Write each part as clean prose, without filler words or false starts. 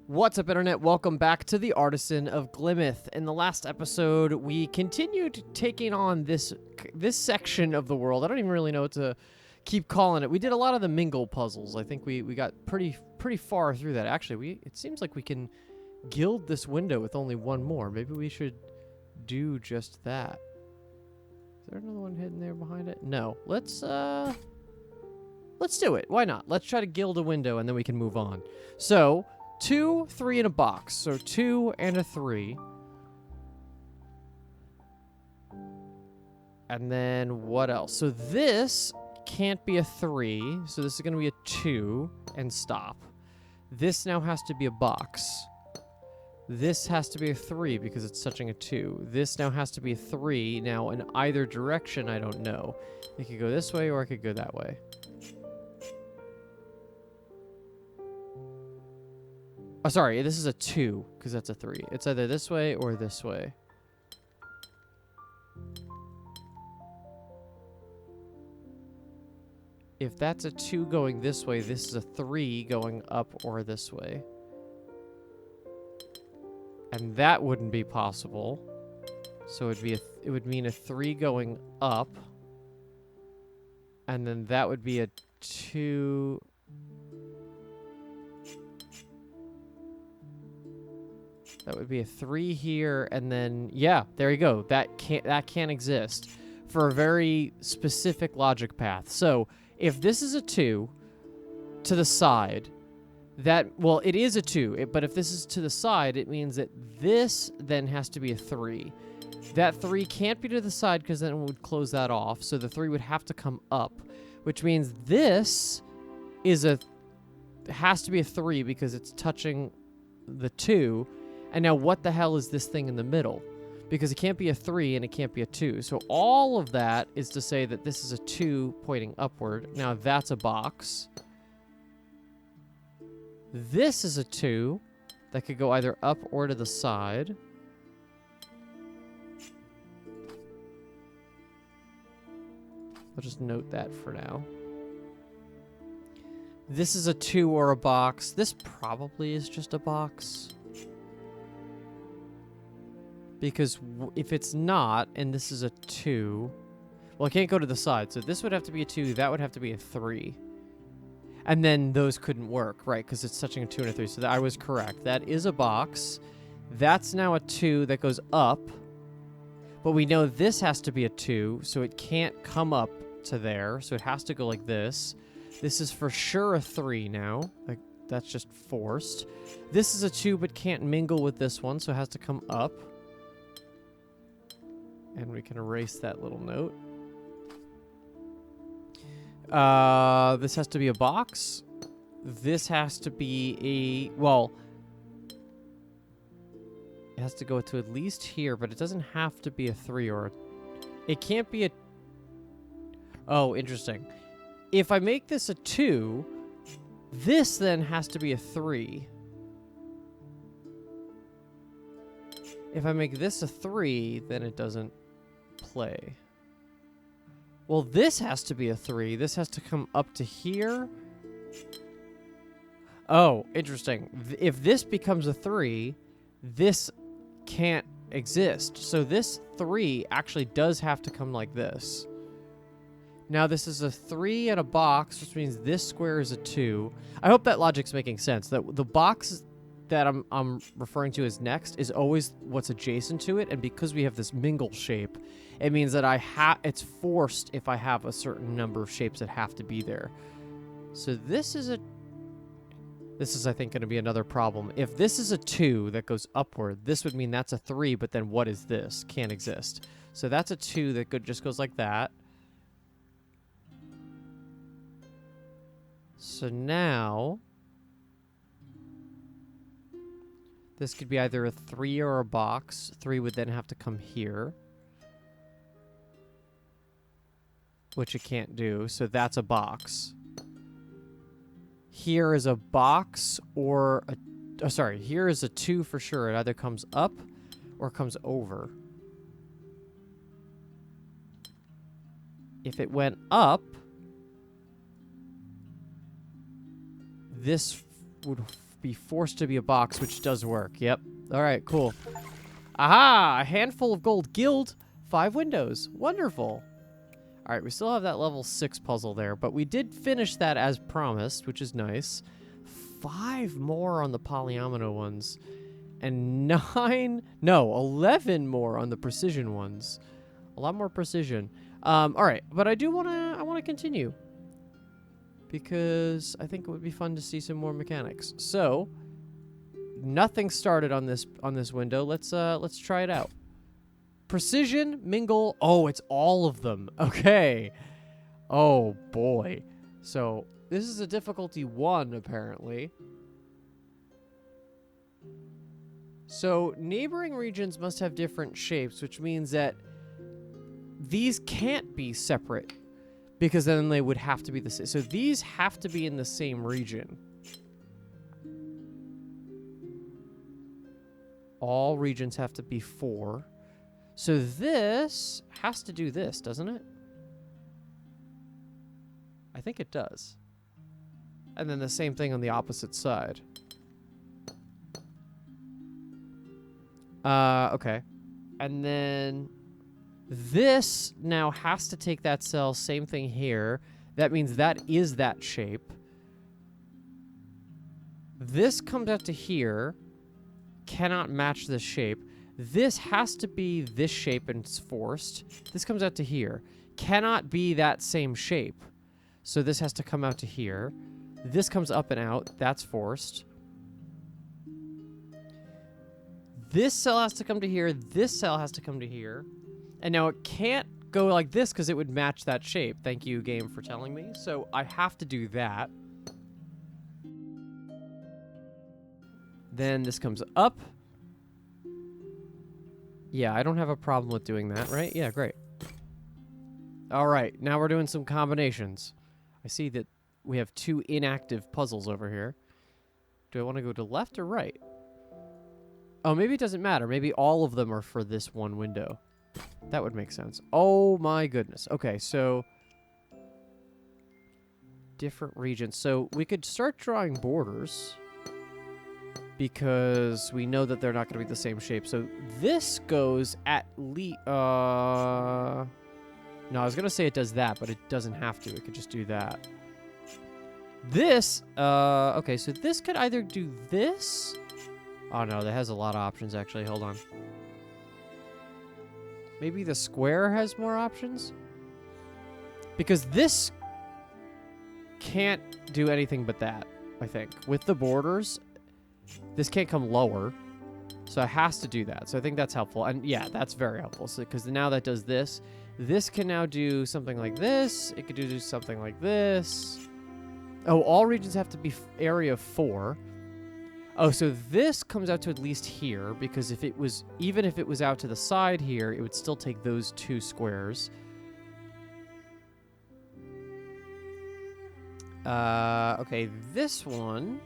What's up, Internet? Welcome back to the Artisan of Glimmith. In the last episode, we continued taking on this section of the world. I don't even really know what to keep calling it. We did a lot of the mingle puzzles. I think we got pretty far through that. Actually, it seems like we can gild this window with only one more. Maybe we should do just that. Is there another one hidden there behind it? No. Let's do it. Why not? Let's try to gild a window and then we can move on. So 2, 3 in a box. So 2 and a 3. And then what else? So this can't be a 3. So this is going to be a 2 and stop. This now has to be a box. This has to be a 3 because it's touching a 2. This now has to be a 3. Now in either direction, I don't know. It could go this way or it could go that way. Oh, sorry, this is a 2, because that's a 3. It's either this way or this way. If that's a 2 going this way, this is a 3 going up or this way. And that wouldn't be possible. So it would mean a 3 going up. And then that would be a 2... That would be a 3 here, and then, yeah, there you go. That can't exist for a very specific logic path. So if this is a 2 to the side, well, it is a 2, but if this is to the side, it means that this then has to be a 3. That 3 can't be to the side because then it would close that off, so the 3 would have to come up, which means this has to be a 3 because it's touching the 2. And now what the hell is this thing in the middle? Because it can't be a 3 and it can't be a 2. So all of that is to say that this is a 2 pointing upward. Now that's a box. This is a 2 that could go either up or to the side. I'll just note that for now. This is a 2 or a box. This probably is just a box. Because if it's not, and this is a 2, well, it can't go to the side. So this would have to be a 2. That would have to be a 3. And then those couldn't work, right? Because it's touching a 2 and a 3. So I was correct. That is a box. That's now a 2 that goes up. But we know this has to be a 2, so it can't come up to there. So it has to go like this. This is for sure a 3 now. Like, that's just forced. This is a 2 but can't mingle with this one, so it has to come up. And we can erase that little note. This has to be a box. This has to be a... Well, it has to go to at least here, but it doesn't have to be a 3 or a... It can't be a... Oh, interesting. If I make this a 2, this then has to be a 3. If I make this a 3, then it doesn't play. Well, this has to be a 3. This has to come up to here. Oh, interesting. If this becomes a 3, this can't exist. So this 3 actually does have to come like this. Now this is a 3 and a box, which means this square is a 2. I hope that logic's making sense. That the box that I'm referring to as next is always what's adjacent to it, and because we have this mingle shape, it means that it's forced if I have a certain number of shapes that have to be there. So this is I think going to be another problem. If this is a 2 that goes upward, this would mean that's a 3, but then what is this? Can't exist. So that's a 2 that just goes like that. So now this could be either a 3 or a box. 3 would then have to come here, which it can't do, so that's a box. Here is a box or a... Oh, sorry, here is a 2 for sure. It either comes up or comes over. If it went up, this would be forced to be a box, which does work. Yep. All right, cool. Aha! A handful of gold. Guild. 5 windows. Wonderful. All right, we still have that level 6 puzzle there, but we did finish that as promised, which is nice. 5 more on the polyomino ones. And 11 more on the precision ones. A lot more precision. All right, but I want to continue because I think it would be fun to see some more mechanics. So, nothing started on this window. Let's try it out. Precision, mingle. Oh, it's all of them. Okay. Oh boy. So, this is a difficulty 1 apparently. So, neighboring regions must have different shapes, which means that these can't be separate because then they would have to be the same. So, these have to be in the same region. All regions have to be 4. So, this has to do this, doesn't it? I think it does. And then the same thing on the opposite side. Okay. And then this now has to take that cell, same thing here. That means that is that shape. This comes out to here. Cannot match this shape. This has to be this shape and it's forced. This comes out to here. Cannot be that same shape. So this has to come out to here. This comes up and out. That's forced. This cell has to come to here. This cell has to come to here. And now it can't go like this because it would match that shape. Thank you, game, for telling me. So I have to do that. Then this comes up. Yeah, I don't have a problem with doing that, right? Yeah, great. All right, now we're doing some combinations. I see that we have 2 inactive puzzles over here. Do I want to go to left or right? Oh, maybe it doesn't matter. Maybe all of them are for this one window. That would make sense. Oh my goodness. Okay, so different regions. So we could start drawing borders because we know that they're not going to be the same shape. So this goes at least... No, I was going to say it does that, but it doesn't have to. It could just do that. This... Okay, so this could either do this... Oh no, that has a lot of options actually. Hold on. Maybe the square has more options? Because this can't do anything but that, I think. With the borders, this can't come lower. So it has to do that. So I think that's helpful. And yeah, that's very helpful. So because now that does this. This can now do something like this. It could do something like this. Oh, all regions have to be area 4. Oh, so this comes out to at least here, because if it was, even if it was out to the side here, it would still take those 2 squares. Okay, this one.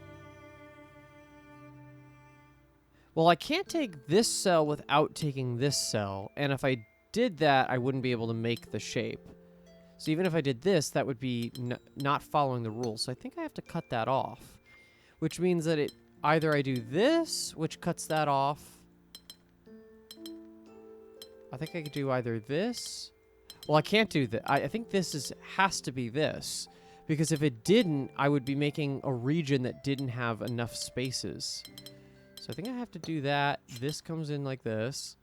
Well, I can't take this cell without taking this cell, and if I did that, I wouldn't be able to make the shape. So even if I did this, that would be not following the rules. So I think I have to cut that off, which means that it either I do this, which cuts that off. I think I could do either this. Well, I can't do that. I think this has to be this. Because if it didn't, I would be making a region that didn't have enough spaces. So I think I have to do that. This comes in like this.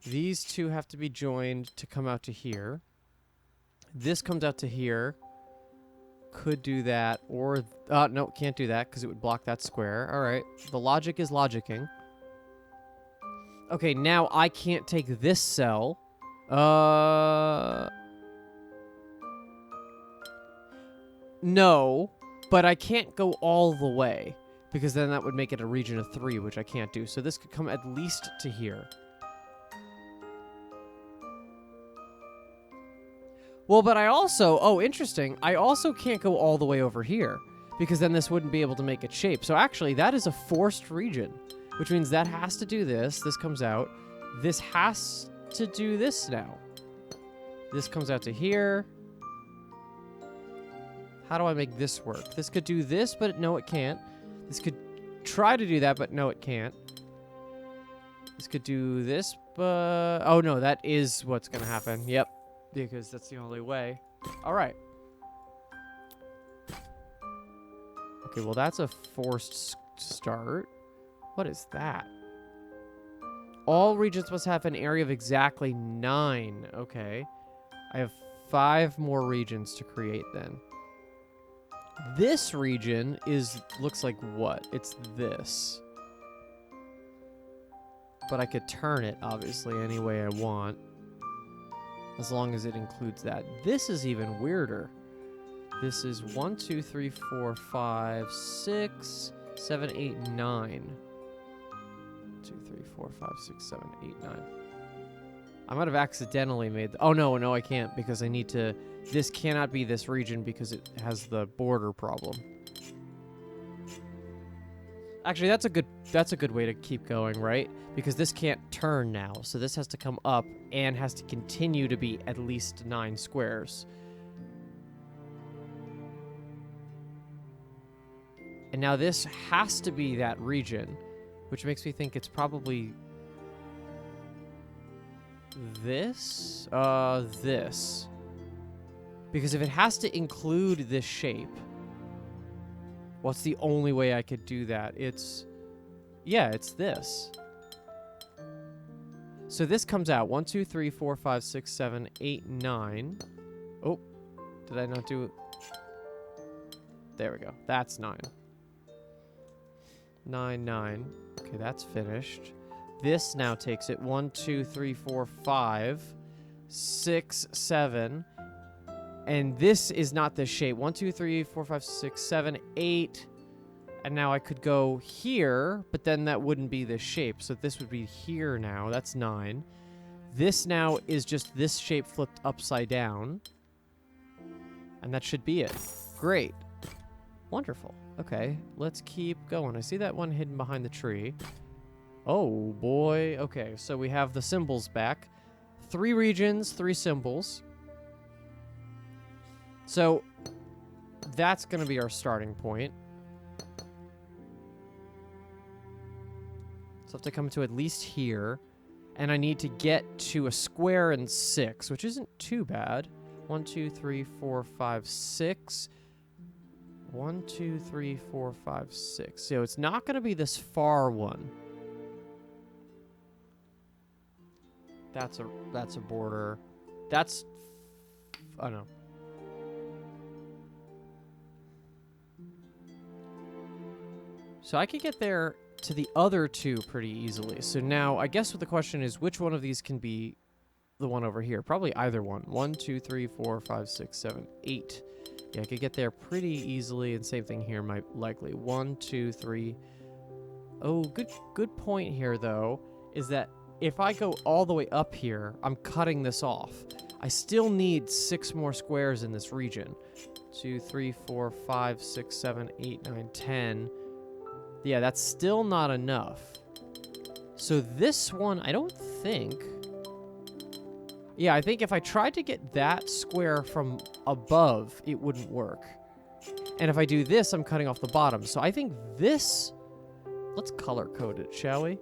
These 2 have to be joined to come out to here. This comes out to here. Could do that, or... no, can't do that, because it would block that square. Alright, the logic is logicking. Okay, now I can't take this cell. No, but I can't go all the way, because then that would make it a region of 3, which I can't do. So this could come at least to here. Well, but I also... Oh, interesting. I also can't go all the way over here, because then this wouldn't be able to make its shape. So actually, that is a forced region, which means that has to do this. This comes out. This has to do this now. This comes out to here. How do I make this work? This could do this, but no, it can't. This could try to do that, but no, it can't. This could do this, but... Oh, no, that is what's going to happen. Yep, because that's the only way. All right. Okay, well, that's a forced start. What is that? All regions must have an area of exactly 9. Okay. I have 5 more regions to create then. This region looks like what? It's this. But I could turn it, obviously, any way I want. As long as it includes that. This is even weirder. This is 1, 2, 3, 4, 5, 6, 7, 8, 9. 2, 3, 4, 5, 6, 7, 8, 9. I might have accidentally made... Oh, no, I can't because I need to... This cannot be this region because it has the border problem. Actually, that's a good way to keep going, right? Because this can't turn now. So this has to come up and has to continue to be at least 9 squares. And now this has to be that region, which makes me think it's probably this? This. Because if it has to include this shape, what's the only way I could do that? Yeah, it's this. So this comes out 1, 2, 3, 4, 5, 6, 7, 8, 9. Oh, did I not do it? There we go. That's 9. 9, 9. Okay, that's finished. This now takes it 1, 2, 3, 4, 5, 6, 7. And this is not this shape. 1, 2, 3, 4, 5, 6, 7, 8. And now I could go here, but then that wouldn't be this shape. So this would be here now. That's 9. This now is just this shape flipped upside down. And that should be it. Great. Wonderful. Okay, let's keep going. I see that one hidden behind the tree. Oh, boy. Okay, so we have the symbols back. 3 regions, 3 symbols. So that's going to be our starting point. So I have to come to at least here. And I need to get to a square and 6, which isn't too bad. 1, 2, 3, 4, 5, 6. 1, 2, 3, 4, 5, 6. So it's not going to be this far one. That's a border. That's... Oh, no. So I could get there to the other 2 pretty easily. So now, I guess what the question is, which one of these can be the one over here? Probably either one. 1, 2, 3, 4, 5, 6, 7, 8. Yeah, I could get there pretty easily, and same thing here, might likely. 1, 2, 3. Oh, good point here, though, is that if I go all the way up here, I'm cutting this off. I still need 6 more squares in this region. 2, 3, 4, 5, 6, 7, 8, 9, 10. Yeah, that's still not enough. So this one, I don't think... Yeah, I think if I tried to get that square from above, it wouldn't work. And if I do this, I'm cutting off the bottom. So I think this... Let's color code it, shall we?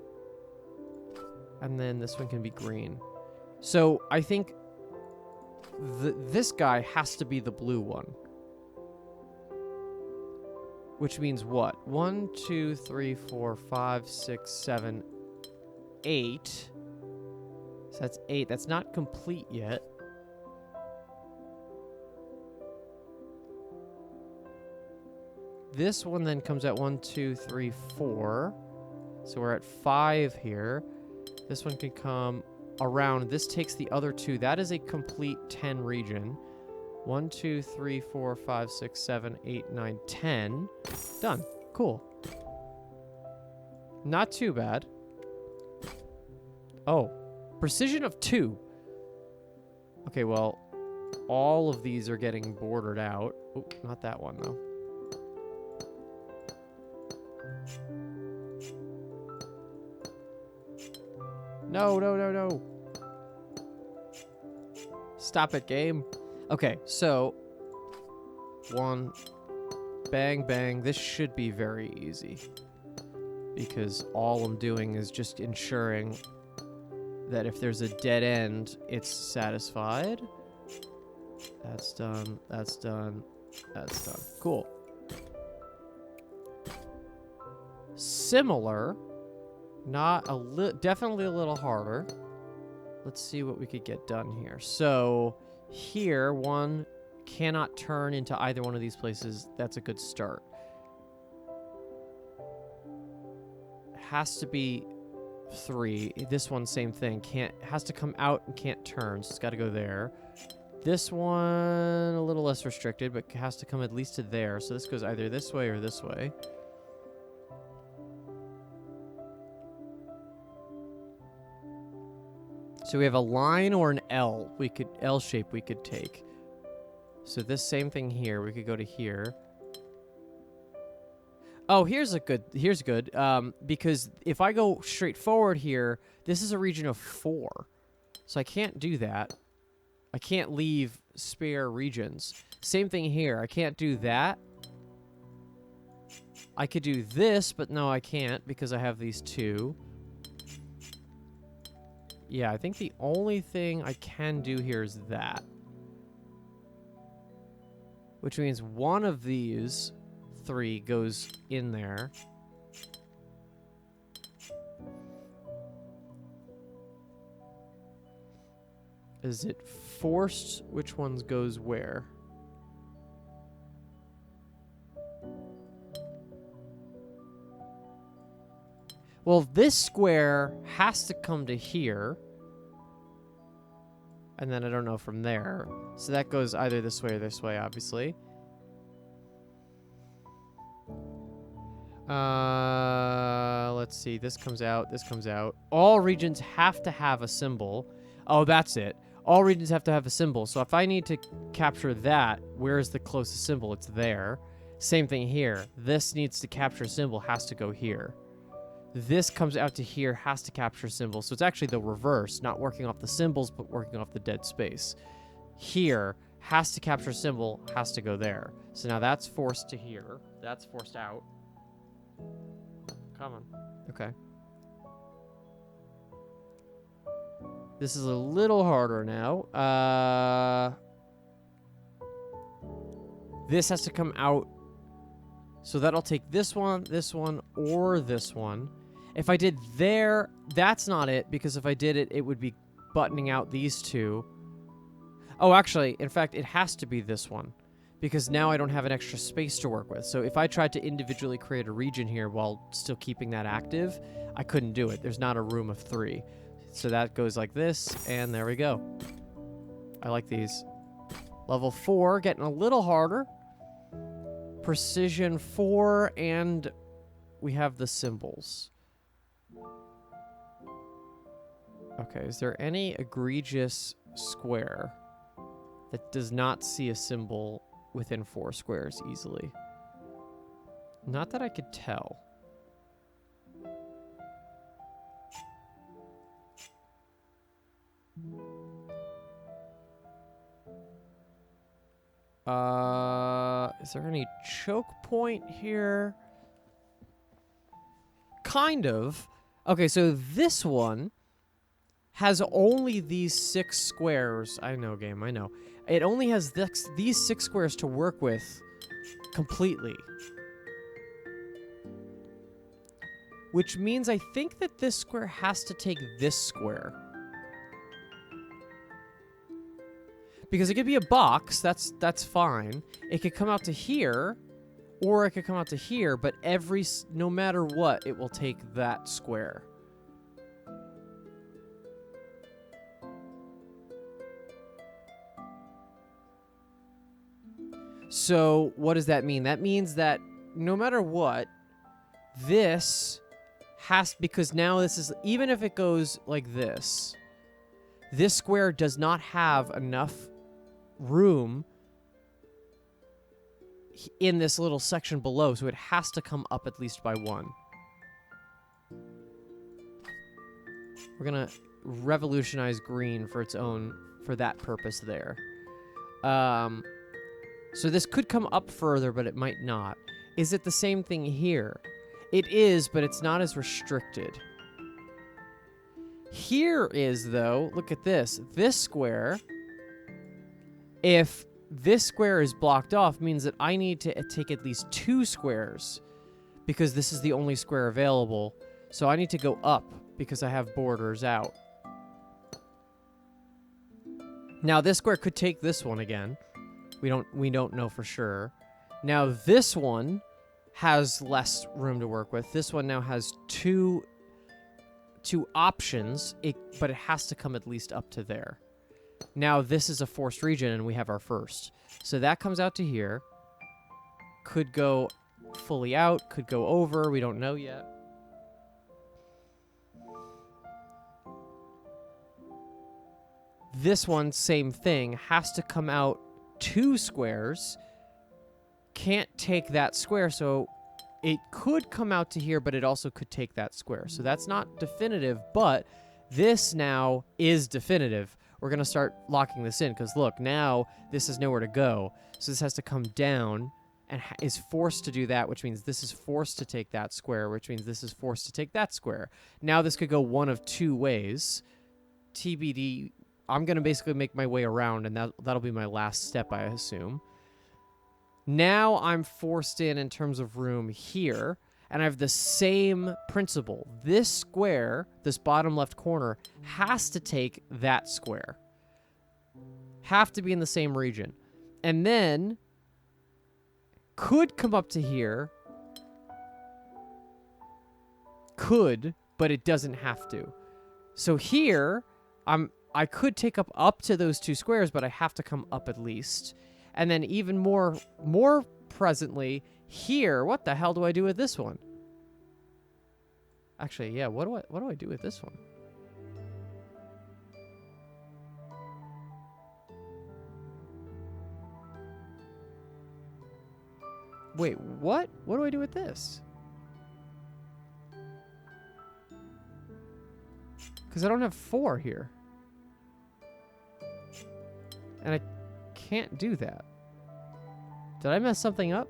And then this one can be green. So I think this guy has to be the blue one. Which means what? 1, 2, 3, 4, 5, 6, 7, 8. So that's 8. That's not complete yet. This one then comes at 1, 2, 3, 4. So we're at 5 here. This one can come around. This takes the other 2. That is a complete 10 region. 1, 2, 3, 4, 5, 6, 7, 8, 9, 10. Done. Cool. Not too bad. Oh. Precision of 2. Okay, well, all of these are getting bordered out. Oh, not that one, though. No, no, no, no. Stop it, game. Okay, so 1, bang, bang. This should be very easy. because all I'm doing is just ensuring that if there's a dead end, it's satisfied. That's done. That's done. That's done. Cool. Similar. Not a definitely a little harder. Let's see what we could get done here. So here, one cannot turn into either one of these places. That's a good start. Has to be 3. This one, same thing. Has to come out and can't turn, so it's got to go there. This one, a little less restricted, but has to come at least to there. So this goes either this way or this way. So we have a line or an L. L shape we could take. So this same thing here, we could go to here. Oh, here's good. Because if I go straight forward here, this is a region of 4. So I can't do that. I can't leave spare regions. Same thing here. I can't do that. I could do this, but no, I can't because I have these 2. Yeah, I think the only thing I can do here is that. Which means one of these 3 goes in there. Is it forced? Which ones goes where? Well, this square has to come to here. And then I don't know from there. So that goes either this way or this way, obviously. Let's see. This comes out. This comes out. All regions have to have a symbol. Oh, that's it. All regions have to have a symbol. So if I need to capture that, where is the closest symbol? It's there. Same thing here. This needs to capture a symbol, has to go here. This comes out to here, has to capture symbols. So it's actually the reverse, not working off the symbols, but working off the dead space. Here, has to capture symbol, has to go there. So now that's forced to here. That's forced out. Come on. Okay. This is a little harder now. This has to come out. So that'll take this one, or this one. If I did there, that's not it, because if I did it, it would be buttoning out these 2. Oh, actually, in fact, it has to be this one, because now I don't have an extra space to work with. So if I tried to individually create a region here while still keeping that active, I couldn't do it. There's not a room of 3. So that goes like this, and there we go. I like these. Level 4, getting a little harder. Precision 4, and we have the symbols. Okay, is there any egregious square that does not see a symbol within 4 squares easily? Not that I could tell. Is there any choke point here? Kind of. Okay, so this one has only these 6 squares. I know, game, I know. It only has these 6 squares to work with completely. Which means I think that this square has to take this square. Because it could be a box, that's fine. It could come out to here, or it could come out to here, but no matter what, it will take that square. So, what does that mean? That means that no matter what, this has, because now this is, even if it goes like this square does not have enough room in this little section below, so it has to come up at least by 1. We're gonna revolutionize green for its own, for that purpose there. So this could come up further, but it might not. Is it the same thing here? It is, but it's not as restricted. Here is, though, look at this. This square, if this square is blocked off, means that I need to take at least 2 squares because this is the only square available. So I need to go up because I have borders out. Now, this square could take this one again. We don't know for sure. Now, this one has less room to work with. This one now has two options, but it has to come at least up to there. Now, this is a forced region, and we have our first. So that comes out to here. Could go fully out, could go over. We don't know yet. This one, same thing, has to come out 2 squares. Can't take that square, so it could come out to here, but it also could take that square. So that's not definitive, but this now is definitive. We're going to start locking this in because, look, now this is nowhere to go. So this has to come down and is forced to do that, which means this is forced to take that square, which means this is forced to take that square. Now this could go one of 2 ways. TBD, I'm going to basically make my way around, and that'll be my last step, I assume. Now I'm forced in terms of room here, and I have the same principle. This square, this bottom left corner, has to take that square. Have to be in the same region. And then could come up to here. Could, but it doesn't have to. So here, I could take up to those 2 squares, but I have to come up at least. And then even more presently, here, what the hell do I do with this one? Actually, yeah, what do I do with this one? Wait, what? What do I do with this? Because I don't have 4 here. And I can't do that. Did I mess something up?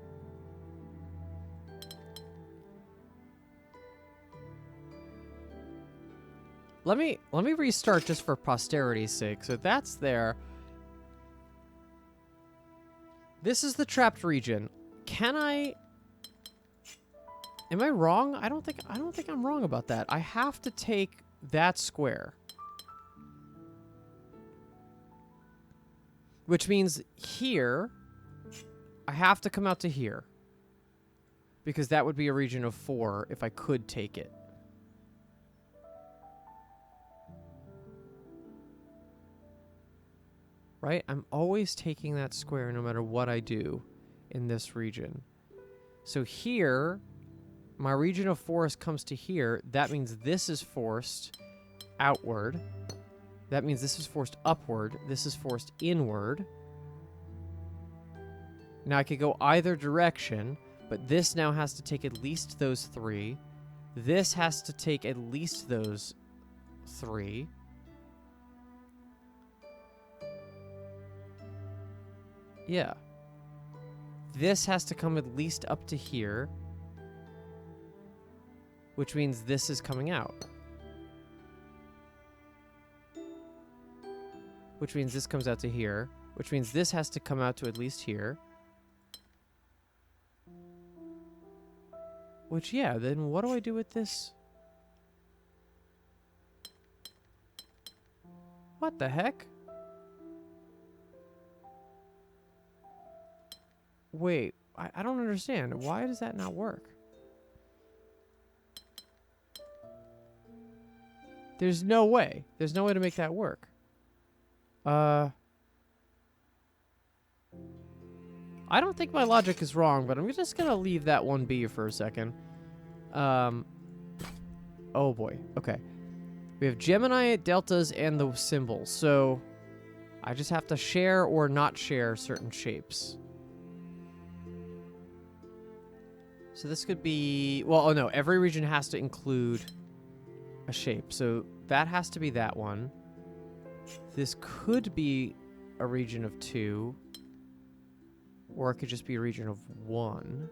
Let me restart just for posterity's sake. So that's there. This is the trapped region. Can I? Am I wrong? I don't think I'm wrong about that. I have to take that square. Which means here, I have to come out to here. Because that would be a region of 4 if I could take it. Right? I'm always taking that square no matter what I do in this region. So here, my region of forest comes to here. That means this is forced outward. That means this is forced upward. This is forced inward. Now I could go either direction, but this now has to take at least those 3. This has to take at least those 3. Yeah. This has to come at least up to here, which means this is coming out. Which means this comes out to here, which means this has to come out to at least here. Which, yeah, then what do I do with this? What the heck? Wait, I don't understand. Why does that not work? There's no way. There's no way to make that work. I don't think my logic is wrong, but I'm just gonna leave that one be for a second. Oh boy. Okay. We have Gemini, deltas, and the symbols. So I just have to share or not share certain shapes. So this could be, well, oh no, every region has to include a shape. So that has to be that one. This could be a region of 2. Or it could just be a region of 1.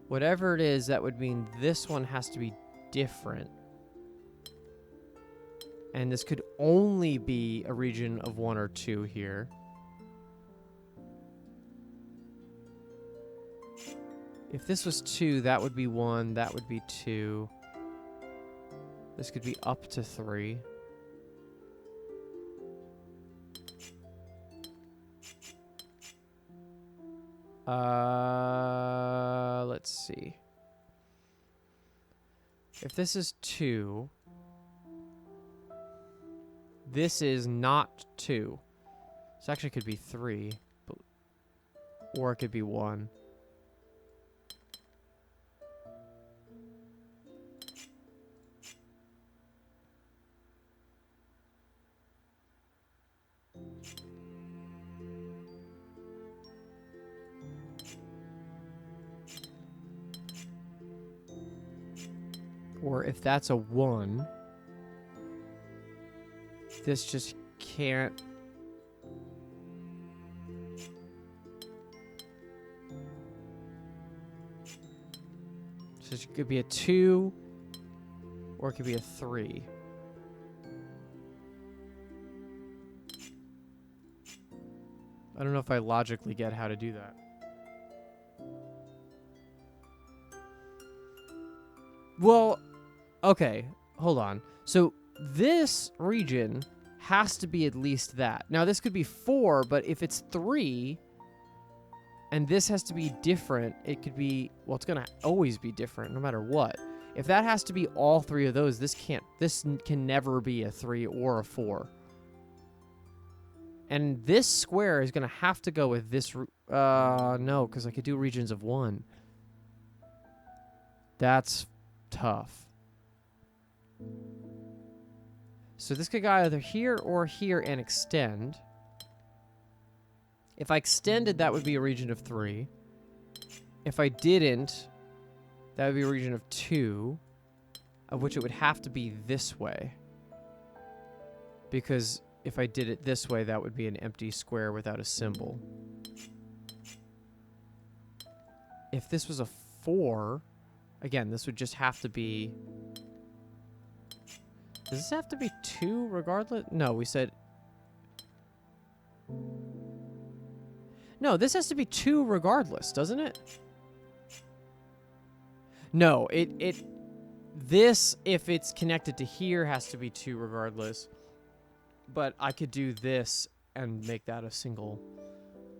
Whatever it is, that would mean this one has to be different. And this could only be a region of 1 or 2 here. If this was 2, that would be 1, that would be 2. This could be up to 3. Let's see. If this is 2, this is not 2. This actually could be 3, or it could be 1. Or if that's a 1, this just can't. So it could be a 2, or it could be a 3. I don't know if I logically get how to do that. Well, okay, hold on. So this region has to be at least that. Now, this could be 4, but if it's 3, and this has to be different, it could be, well, it's going to always be different no matter what. If that has to be all 3 of those, this can never be a 3 or a 4. And this square is going to have to go with this, no, because I could do regions of 1. That's tough. So this could go either here or here and extend. If I extended, that would be a region of 3. If I didn't, that would be a region of 2, of which it would have to be this way. Because if I did it this way, that would be an empty square without a symbol. If this was a 4, again, this would just have to be... Does this have to be 2 regardless? No, we said... No, this has to be 2 regardless, doesn't it? No, this, if it's connected to here, has to be 2 regardless. But I could do this and make that a single...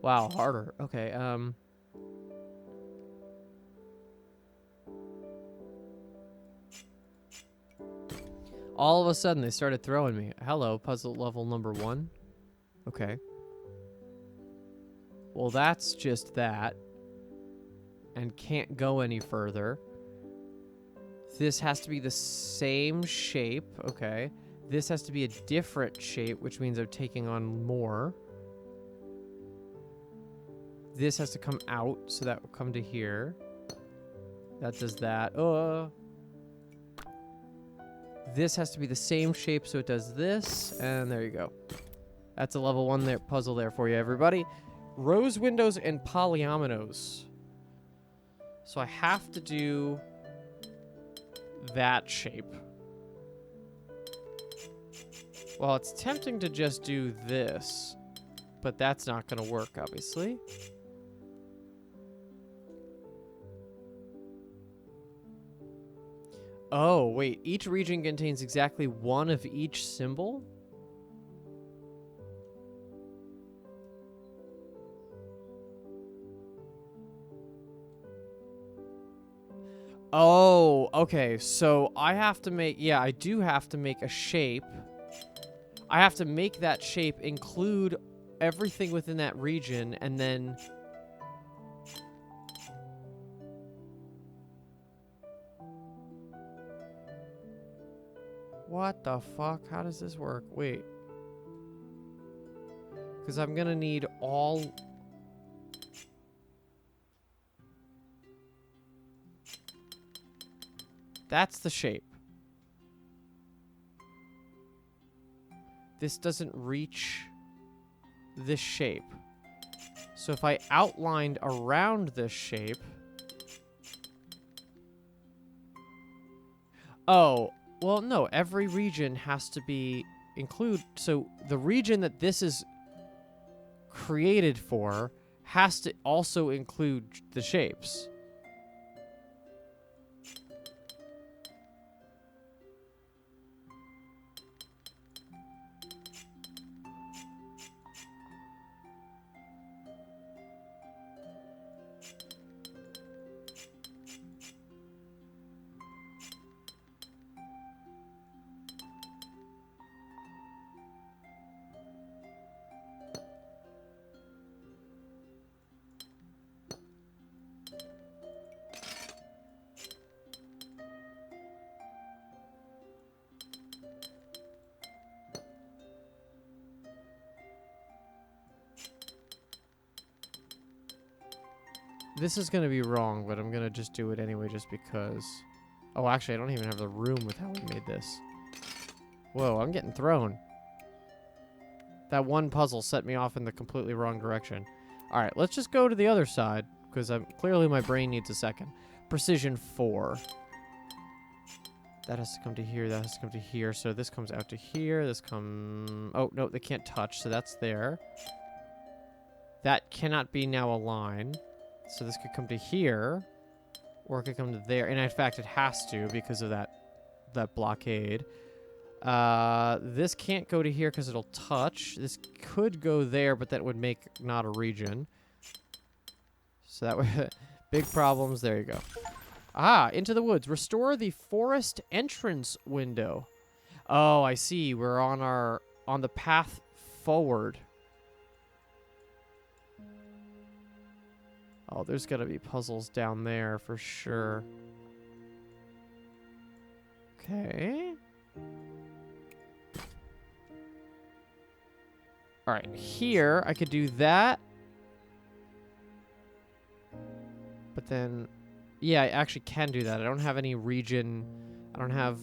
Wow, harder. Okay, all of a sudden, they started throwing me. Hello, puzzle level number 1. Okay. Well, that's just that. And can't go any further. This has to be the same shape. Okay. This has to be a different shape, which means I'm taking on more. This has to come out, so that will come to here. That does that. This has to be the same shape, so it does this, and there you go. That's a level 1 there, puzzle there for you, everybody. Rose windows and polyominoes. So I have to do that shape. Well, it's tempting to just do this, but that's not going to work, obviously. Oh, wait. Each region contains exactly 1 of each symbol? Oh, okay. So I have to make... Yeah, I do have to make a shape. I have to make that shape include everything within that region, and then... What the fuck? How does this work? Wait. Because I'm going to need all... That's the shape. This doesn't reach this shape. So if I outlined around this shape... Oh, well, no. Every region has to be so the region that this is created for has to also include the shapes. This is going to be wrong, but I'm going to just do it anyway just because. Oh, actually, I don't even have the room with how we made this. Whoa, I'm getting thrown. That one puzzle set me off in the completely wrong direction. All right, let's just go to the other side because clearly my brain needs a second. Precision 4. That has to come to here. That has to come to here. So this comes out to here. This come... Oh, no, they can't touch, so that's there. That cannot be now a line. So this could come to here, or it could come to there. And in fact, it has to because of that blockade. This can't go to here because it'll touch. This could go there, but that would make not a region. So that would... Big problems. There you go. Ah, into the woods. Restore the forest entrance window. Oh, I see. We're on the path forward. Oh, there's got to be puzzles down there for sure. Okay. All right, here I could do that. But then, yeah, I actually can do that. I don't have any region. I don't have...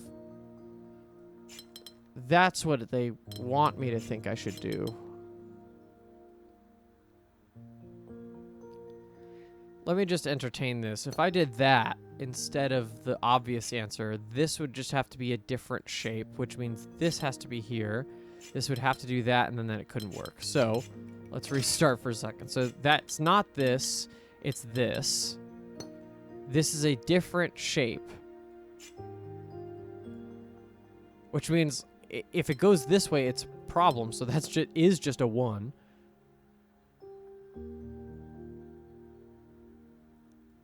That's what they want me to think I should do. Let me just entertain this. If I did that instead of the obvious answer, this would just have to be a different shape, which means this has to be here. This would have to do that, and then it couldn't work. So let's restart for a second. So that's not this. It's this. This is a different shape. Which means if it goes this way, it's a problem. So that's just a 1.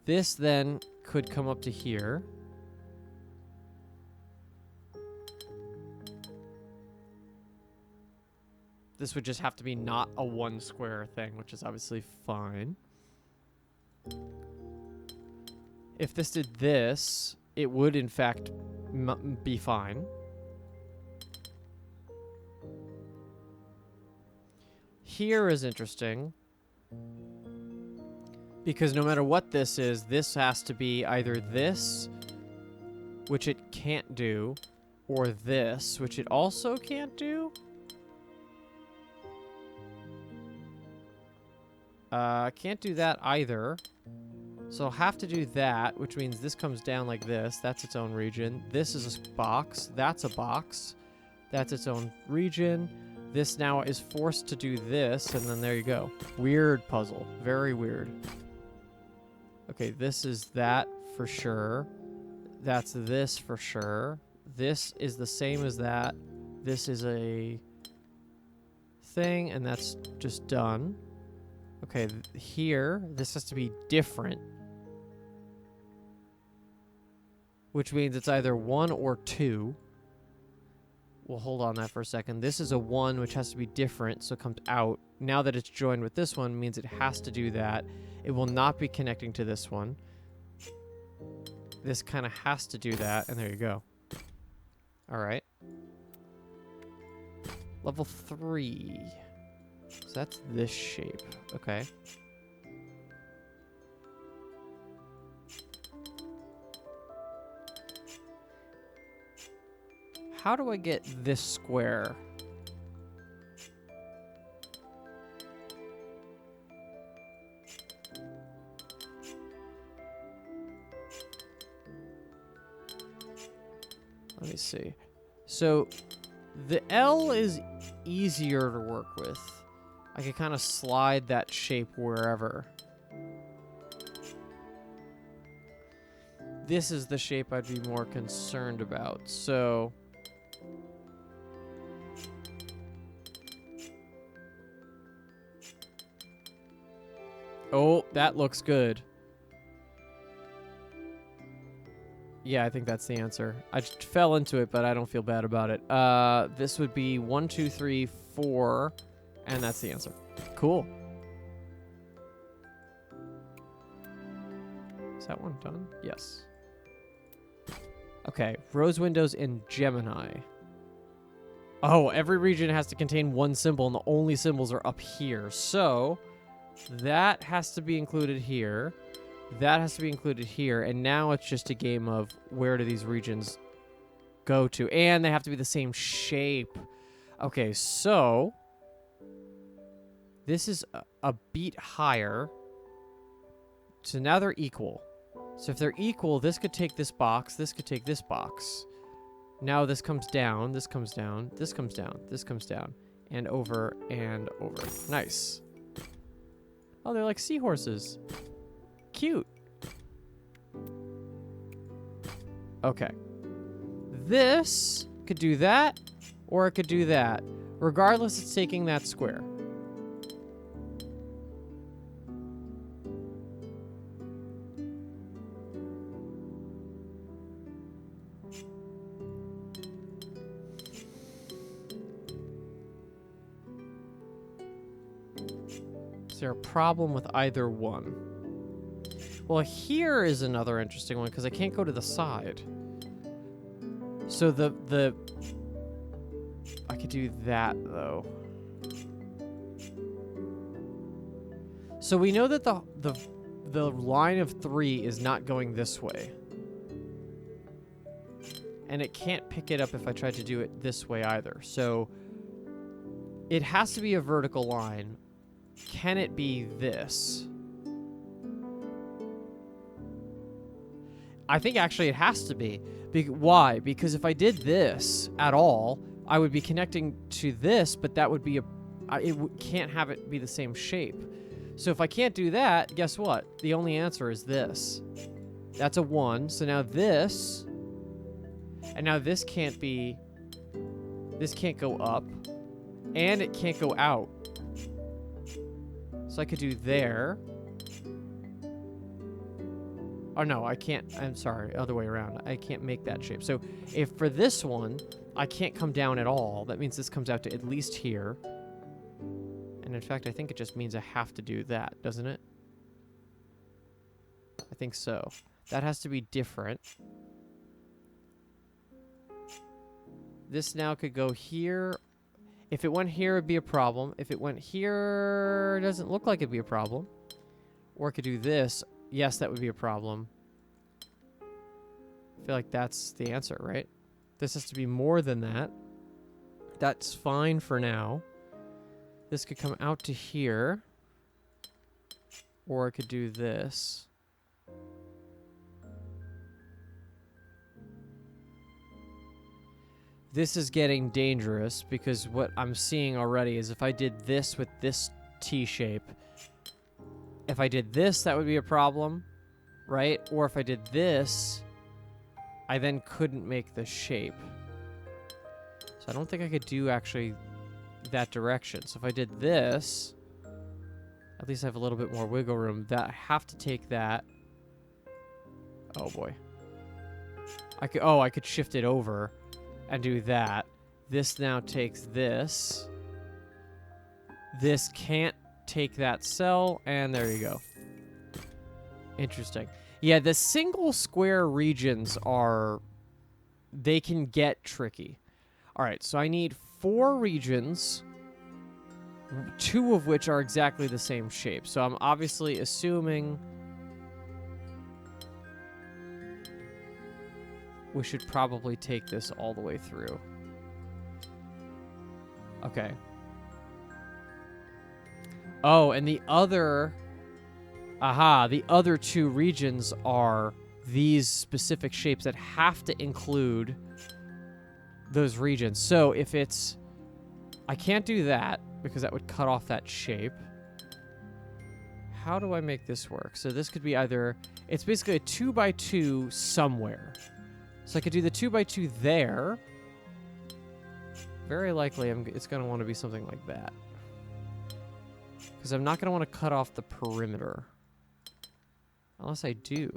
This then could come up to here. This would just have to be not a 1 square thing, which is obviously fine. If this did this, it would in fact be fine. Here is interesting. Because no matter what this is, this has to be either this, which it can't do, or this, which it also can't do. Can't do that either. So I'll have to do that, which means this comes down like this. That's its own region. This is a box. That's a box. That's its own region. This now is forced to do this, and then there you go. Weird puzzle. Very weird. Okay, this is that for sure. That's this for sure. This is the same as that. This is a thing, and that's just done. Okay, here, this has to be different. Which means it's either 1 or 2. We'll hold on that for a second. This is a 1, which has to be different, so it comes out. Now that it's joined with this one, means it has to do that. It will not be connecting to this one. This kind of has to do that, and there you go. All right. Level 3. So that's this shape. Okay. How do I get this square? Let me see. So the L is easier to work with. I can kind of slide that shape wherever. This is the shape I'd be more concerned about. So oh, that looks good. Yeah, I think that's the answer. I just fell into it, but I don't feel bad about it. This would be 1, 2, 3, 4, and that's the answer. Cool. Is that one done? Yes. Okay, rose windows in Gemini. Oh, every region has to contain one symbol, and the only symbols are up here. So that has to be included here. That has to be included here, and now it's just a game of where do these regions go to, and they have to be the same shape. Okay, so this is a beat higher, so now they're equal. So if they're equal, this could take this box, this could take this box. Now this comes down, this comes down, this comes down, this comes down, and over and over. Nice. Oh, they're like seahorses. Cute. Okay. This could do that, or it could do that. Regardless, it's taking that square. Is there a problem with either one? Well, here is another interesting one because I can't go to the side. So I could do that though. So we know that the line of 3 is not going this way. And it can't pick it up if I tried to do it this way either. So it has to be a vertical line. Can it be this? I think actually it has to be. Why? Because if I did this at all, I would be connecting to this, but that would be can't have it be the same shape. So if I can't do that, guess what? The only answer is this. That's a 1. So now this, and now this can't go up, and it can't go out. So I could do there. Oh, no, I can't. I'm sorry, other way around. I can't make that shape. So if for this one, I can't come down at all, that means this comes out to at least here. And in fact, I think it just means I have to do that, doesn't it? I think so. That has to be different. This now could go here. If it went here, it'd be a problem. If it went here, it doesn't look like it'd be a problem. Or it could do this. Yes, that would be a problem. I feel like that's the answer, right? This has to be more than that. That's fine for now. This could come out to here. Or I could do this. This is getting dangerous because what I'm seeing already is if I did this with this T shape, if I did this, that would be a problem, right? Or if I did this, I then couldn't make the shape. So I don't think I could do actually that direction. So if I did this, at least I have a little bit more wiggle room. That I have to take that. Oh boy. I could shift it over and do that. This now takes this. This can't take that cell, and there you go. Interesting. Yeah, the single square regions they can get tricky. All right, so I need 4 regions, 2 of which are exactly the same shape. So I'm obviously assuming we should probably take this all the way through. Okay. Oh, and the other 2 regions are these specific shapes that have to include those regions. So if it's... I can't do that because that would cut off that shape. How do I make this work? So this could be either... It's basically a 2x2 somewhere. So I could do the 2x2 there. Very likely it's going to want to be something like that. Because I'm not going to want to cut off the perimeter. Unless I do.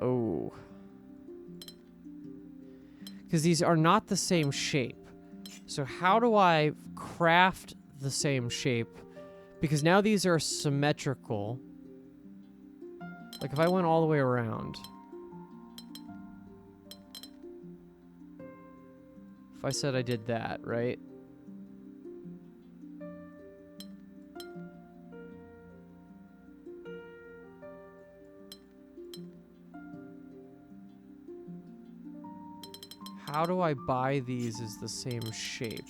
Oh. Because these are not the same shape. So how do I craft the same shape? Because now these are symmetrical. Like if I went all the way around. If I said I did that, right? How do I buy these as the same shape?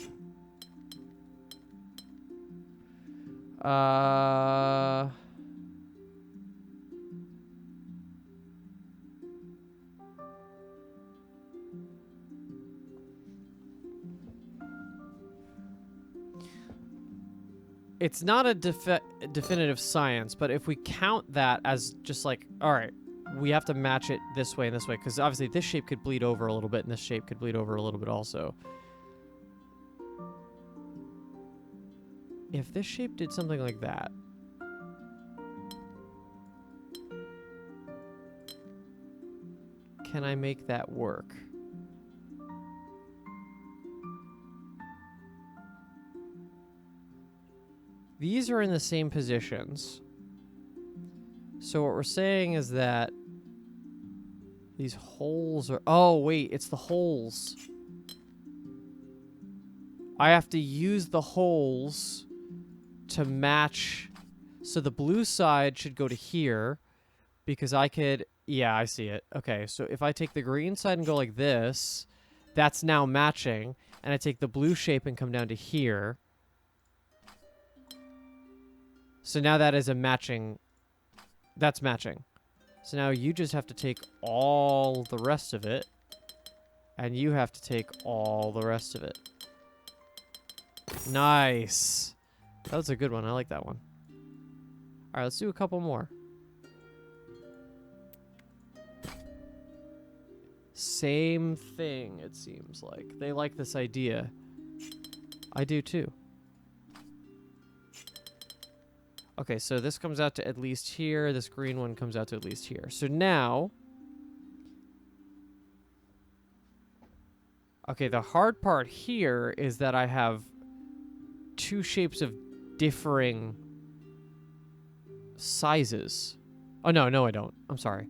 It's not a definitive science, but if we count that as just like, all right, we have to match it this way and this way, because obviously this shape could bleed over a little bit, and this shape could bleed over a little bit also. If this shape did something like that, can I make that work? These are in the same positions. So what we're saying is that these holes are... Oh, wait, it's the holes. I have to use the holes to match. So the blue side should go to here because I could... Yeah, I see it. Okay, so if I take the green side and go like this, that's now matching. And I take the blue shape and come down to here. So now that is a matching... That's matching. So now you just have to take all the rest of it. And you have to take all the rest of it. Nice. That was a good one. I like that one. Alright, let's do a couple more. Same thing, it seems like. They like this idea. I do too. Okay, so this comes out to at least here. This green one comes out to at least here. So now... Okay, the hard part here is that I have two shapes of differing sizes. Oh, no, I don't. I'm sorry.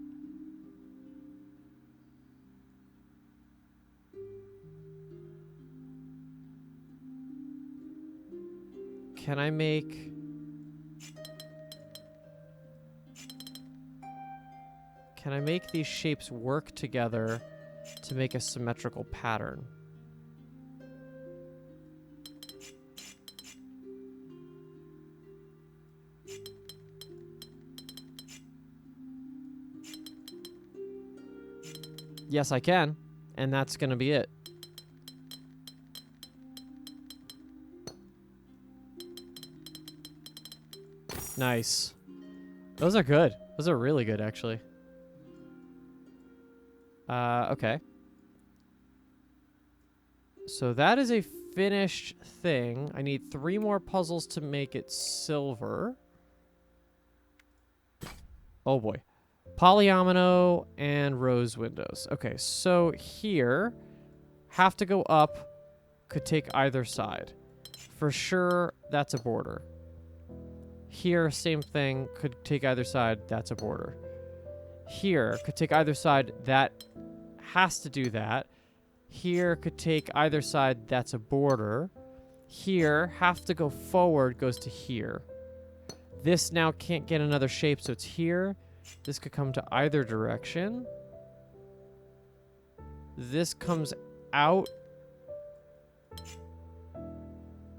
Can I make... Can I make these shapes work together to make a symmetrical pattern? Yes, I can. And that's going to be it. Nice. Those are good. Those are really good, actually. Okay. So that is a finished thing. I need 3 more puzzles to make it silver. Oh boy. Polyomino and rose windows. Okay, so here, have to go up, could take either side. For sure, that's a border. Here, same thing, could take either side, that's a border. Here, could take either side, that has to do that. Here, could take either side, that's a border. Here, have to go forward, goes to here. This now can't get another shape, so it's here. This could come to either direction. This comes out.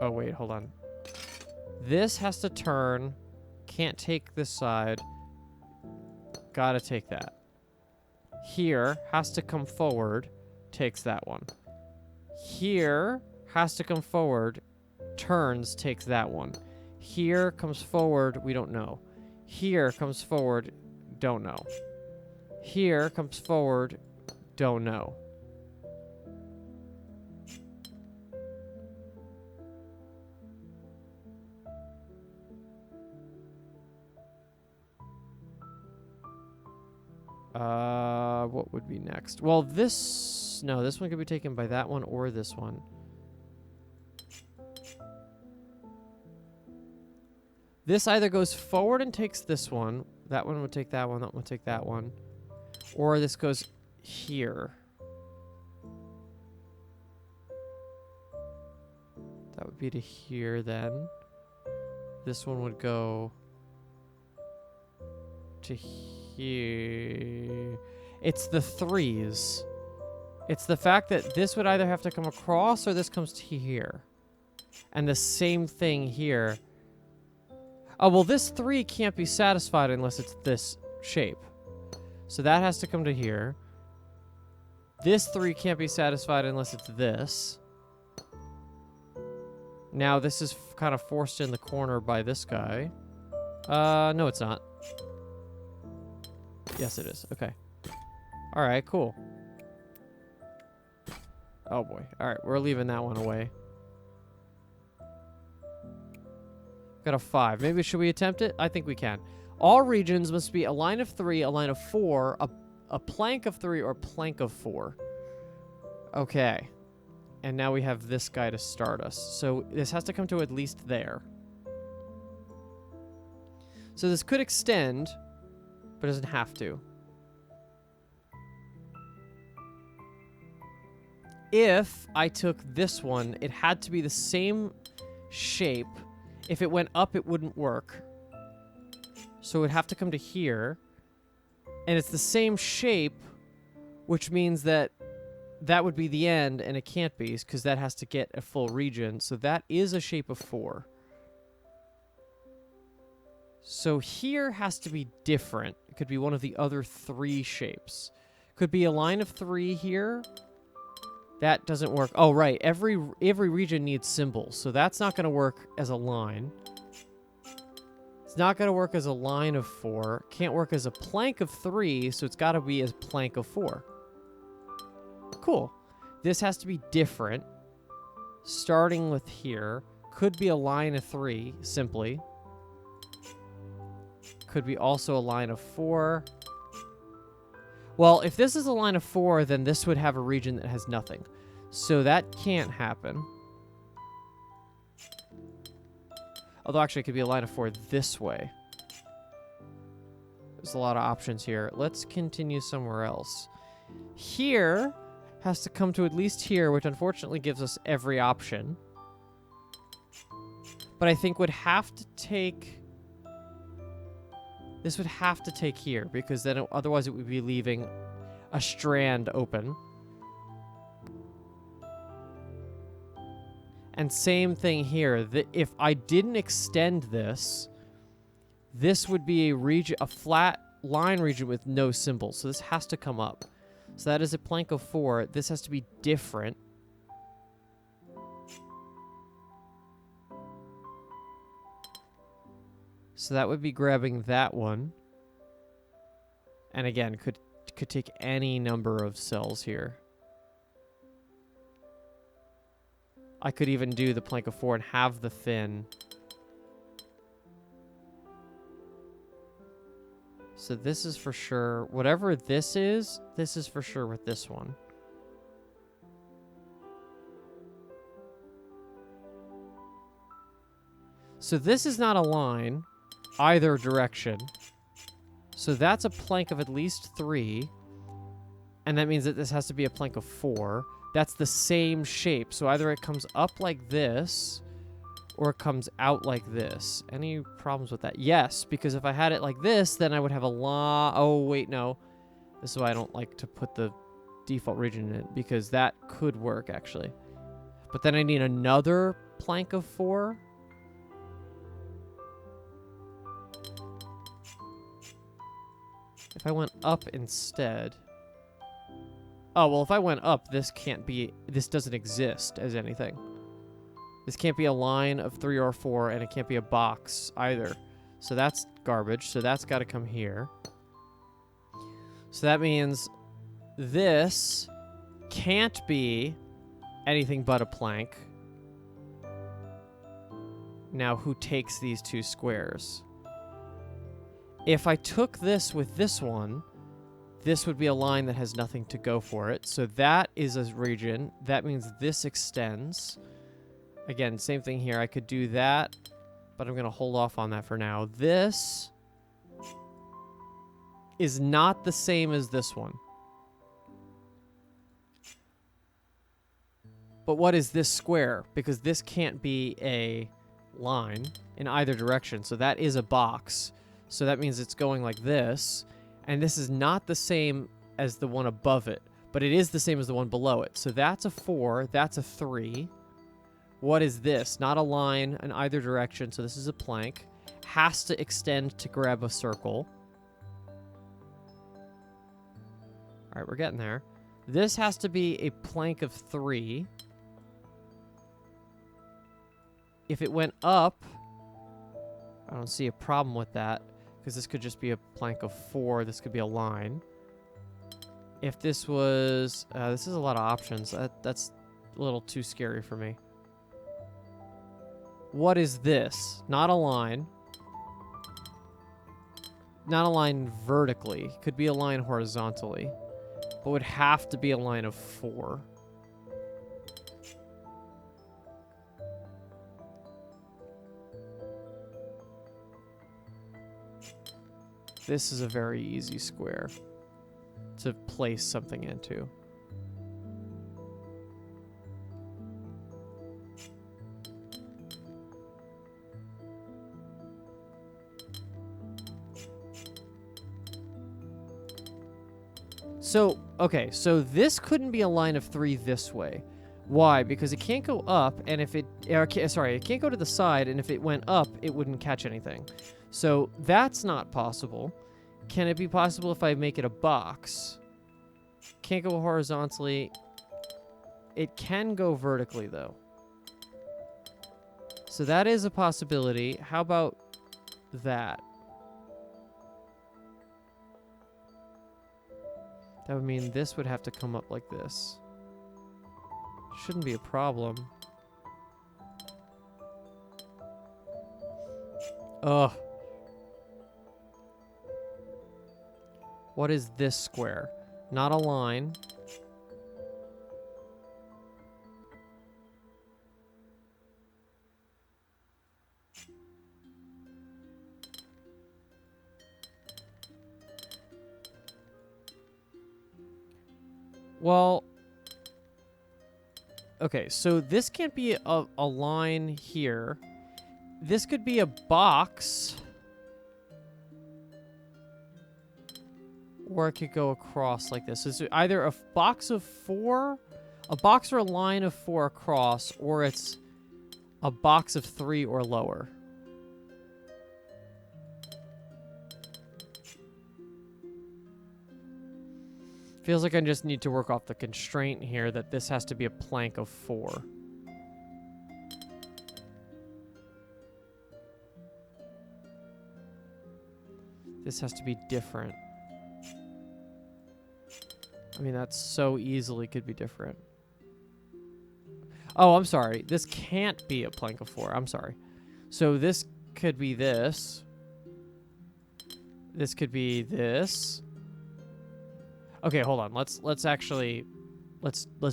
Oh, wait, hold on. This has to turn Can't take this side. Gotta take that. Here has to come forward. Takes that one. Here has to come forward. Turns, takes that one. Here comes forward. We don't know. Here comes forward. Don't know. Here comes forward. Don't know. What would be next? Well, this... No, this one could be taken by that one or this one. This either goes forward and takes this one. That one would take that one. That one would take that one. Or this goes here. That would be to here then. This one would go to here. It's the threes. It's the fact that this would either have to come across or this comes to here. And the same thing here. Oh, well, this 3 can't be satisfied unless it's this shape. So that has to come to here. This 3 can't be satisfied unless it's this. Now, this is kind of forced in the corner by this guy. No, it's not. Yes, it is. Okay. All right, cool. Oh, boy. All right, we're leaving that one away. Got a 5. Maybe should we attempt it? I think we can. All regions must be a line of 3, a line of 4, a plank of 3, or a plank of 4. Okay. And now we have this guy to start us. So this has to come to at least there. So this could extend, but it doesn't have to. If I took this one, it had to be the same shape. If it went up, it wouldn't work. So it would have to come to here. And it's the same shape, which means that that would be the end, and it can't be, because that has to get a full region. So that is a shape of 4. So here has to be different. It could be one of the other 3 shapes. Could be a line of 3 here. That doesn't work. Oh, right. Every region needs symbols, so that's not going to work as a line. It's not going to work as a line of 4. Can't work as a plank of 3, so it's got to be as plank of 4. Cool. This has to be different. Starting with here. Could be a line of 3, simply. Could be also a line of 4. Well, if this is a line of 4, then this would have a region that has nothing. So that can't happen. Although, actually, it could be a line of 4 this way. There's a lot of options here. Let's continue somewhere else. Here has to come to at least here, which unfortunately gives us every option. But I think would have to take... This would have to take here, because then otherwise it would be leaving a strand open. And same thing here. If I didn't extend this, this would be a flat line region with no symbols. So this has to come up. So that is a plank of 4. This has to be different. So that would be grabbing that one. And again, could take any number of cells here. I could even do the plank of 4 and have the thin. So this is for sure. Whatever this is for sure with this one. So this is not a line either direction. So that's a plank of at least 3. And that means that this has to be a plank of 4. That's the same shape. So either it comes up like this, or it comes out like this. Any problems with that? Yes, because if I had it like this, then I would have a lot... Oh, wait, no. This is why I don't like to put the default region in it, because that could work, actually. But then I need another plank of 4. If I went up instead... Oh, well, if I went up, this can't be... This doesn't exist as anything. This can't be a line of 3 or 4, and it can't be a box either. So that's garbage. So that's got to come here. So that means this can't be anything but a plank. Now, who takes these 2 squares? If I took this with this one, this would be a line that has nothing to go for it. So that is a region. That means this extends. Again, same thing here. I could do that, but I'm going to hold off on that for now. This is not the same as this one. But what is this square? Because this can't be a line in either direction. So that is a box. So that means it's going like this. And this is not the same as the one above it, but it is the same as the one below it. So that's a 4. That's a 3. What is this? Not a line in either direction. So this is a plank. Has to extend to grab a circle. All right, we're getting there. This has to be a plank of 3. If it went up, I don't see a problem with that, because this could just be a plank of 4. This could be a line. If this was... this is a lot of options. That's a little too scary for me. What is this? Not a line. Not a line vertically. Could be a line horizontally. But would have to be a line of 4. This is a very easy square to place something into. So, okay, so this couldn't be a line of 3 this way. Why? Because it can't go up, and if it... it can't go to the side, and if it went up, it wouldn't catch anything. So that's not possible. Can it be possible if I make it a box? Can't go horizontally. It can go vertically, though. So that is a possibility. How about that? That would mean this would have to come up like this. Shouldn't be a problem. Ugh. What is this square? Not a line. Well, okay, so this can't be a line here. This could be a box. Or it could go across like this. It's either a box of 4, a box or a line of 4 across, or it's a box of 3 or lower. Feels like I just need to work off the constraint here that this has to be a plank of 4. This has to be different. I mean, that so easily could be different. Oh, I'm sorry. This can't be a plank of 4. I'm sorry. So this could be this. This could be this. Okay, hold on. Let's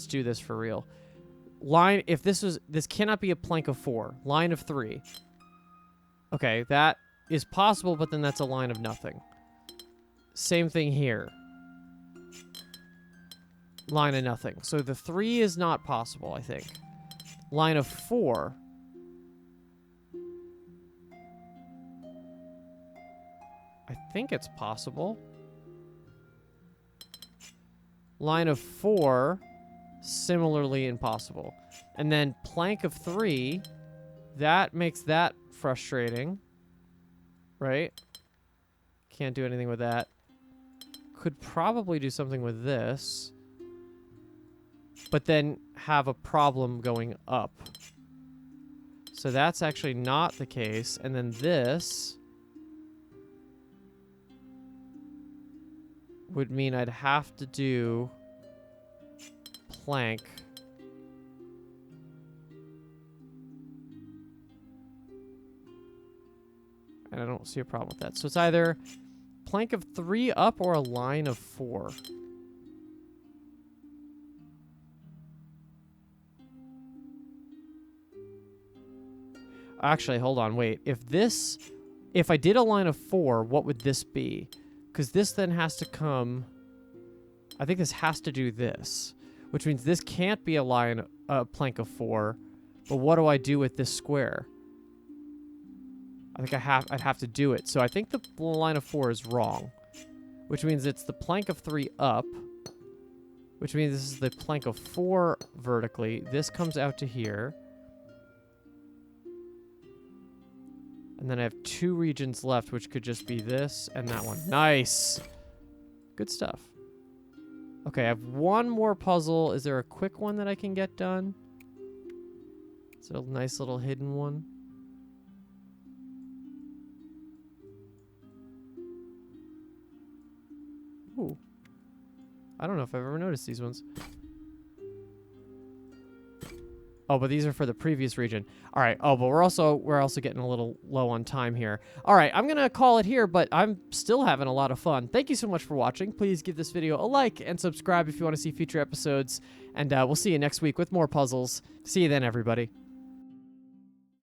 do this for real. Line, if this cannot be a plank of 4. Line of 3. Okay, that is possible, but then that's a line of nothing. Same thing here. Line of nothing. So the 3 is not possible, I think. Line of 4. I think it's possible. Line of 4, similarly impossible. And then plank of 3, that makes that frustrating. Right? Can't do anything with that. could probably do something with this, but then have a problem going up. So that's actually not the case. And then this would mean I'd have to do plank. And I don't see a problem with that. So it's either plank of 3 up or a line of 4. Actually, hold on, wait. If I did a line of 4, what would this be? Because this then has to come, I think this has to do this, which means this can't be a plank of 4, but what do I do with this square? I think I'd have to do it. So I think the line of 4 is wrong, which means it's the plank of 3 up, which means this is the plank of 4 vertically. This comes out to here. And then I have 2 regions left, which could just be this and that one. Nice. Good stuff. Okay, I have one more puzzle. Is there a quick one that I can get done? It's a nice little hidden one. Ooh. I don't know if I've ever noticed these ones. Oh, but these are for the previous region. All right. Oh, but we're also getting a little low on time here. All right, I'm going to call it here, but I'm still having a lot of fun. Thank you so much for watching. Please give this video a like and subscribe if you want to see future episodes, and we'll see you next week with more puzzles. See you then, everybody.